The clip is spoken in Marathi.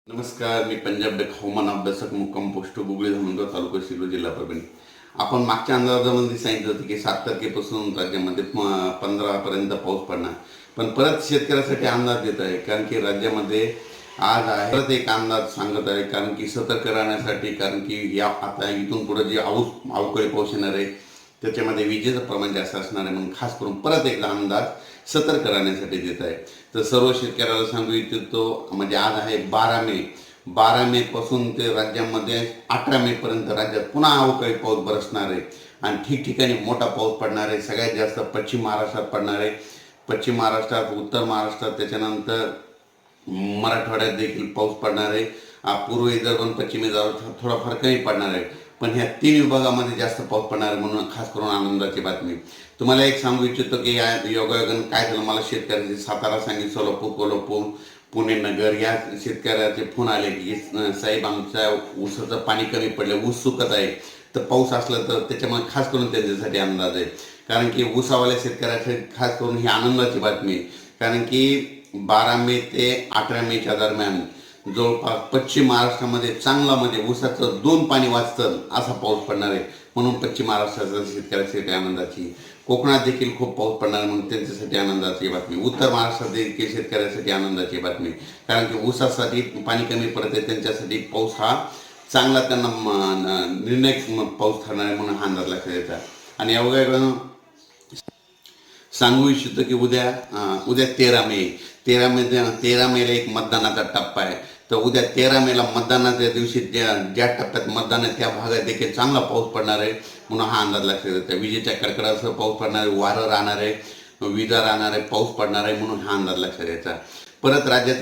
नमस्कार, मी पंजाब डेक हवामान अभ्यासक मुक्काम पोस्ट गुगळी धामणगाव तालुका शिरूर जिल्हा परभणी. आपण मागच्या अंदाजामध्ये सांगितलं होतं की 7 तारखेपासून राज्यामध्ये 15 पर्यंत पाऊस पडणार. पण परत शेतकऱ्यासाठी अंदाज देत आहे, कारण की राज्यामध्ये आज आहे परत एक अंदाज सांगत आहे, कारण की सतर्क राहण्यासाठी. कारण की या आता इथून पुढे जे अवकाळी पाऊस येणार आहे त्याच्यामध्ये विजेचं प्रमाण जास्त असणार आहे, म्हणून खास करून परत एकदा अंदाज सतर्क राहण्यासाठी देत आहे. तर सर्व शेतकऱ्याला सांगू इच्छितो, म्हणजे आज आहे 12 मे पासून ते राज्यामध्ये 18 मे पर्यंत राज्यात पुन्हा अवकाळी पाऊस बरसणार आहे आणि ठिकठिकाणी मोठा पाऊस पडणार आहे. सगळ्यात जास्त पश्चिम महाराष्ट्रात पडणार आहे. पश्चिम महाराष्ट्रात, उत्तर महाराष्ट्रात, त्याच्यानंतर मराठवाड्यात देखील पाऊस पडणार आहे. पूर्व विदर्भ आणि पश्चिम विदर्भात थोडाफार कमी पडणार आहे, पण ह्या 3 विभागामध्ये जास्त पाऊस पडणार आहे, म्हणून खास करून आनंदाची बातमी. तुम्हाला एक सांगू इच्छितो की या योगायोगानं काय झालं, मला शेतकऱ्याचे सातारा, सांगली, सोलापूर, कोल्हापूर, पुणे, नगर या शेतकऱ्याचे फोन आले की साहेब आमच्या ऊसाचं पाणी कमी पडलं, ऊस सुकत आहे, तर पाऊस असला तर त्याच्यामुळे खास करून त्यांच्यासाठी अंदाज आहे. कारण की ऊसावाल्या शेतकऱ्याचे खास करून ही आनंदाची बातमी आहे. कारण की 12 मे ते 18 मेच्या दरम्यान जवळपास पश्चिम महाराष्ट्रामध्ये चांगला ऊसाचं 2 पाणी वाचतं असा पाऊस पडणार आहे, म्हणून पश्चिम महाराष्ट्राच्या शेतकऱ्यासाठी आनंदाची. कोकणात देखील खूप पाऊस पडणार आहे, म्हणून त्यांच्यासाठी आनंदाची बातमी. उत्तर महाराष्ट्रात देखील शेतकऱ्यासाठी आनंदाची बातमी, कारण की ऊसासाठी पाणी कमी पडत आहे, त्यांच्यासाठी पाऊस हा चांगला त्यांना निर्णायक पाऊस ठरणार आहे, म्हणून हा अंदाज लक्षात येतात. आणि अवघ्या सांगू इच्छितो की उद्या 13 मेला एक मतदानाचा टप्पा आहे. तर उद्या 13 मेला मतदानाच्या दिवशी ज्या टप्प्यात मतदान आहे त्या भागात देखील चांगला पाऊस पडणार आहे, म्हणून हा अंदाज लक्षात येतो. विजेच्या कडकडासह पाऊस पडणार आहे, वारं राहणार आहे, विजा राहणार आहे, पाऊस पडणार आहे, म्हणून हा अंदाज लक्षात यायचा. परत राज्यात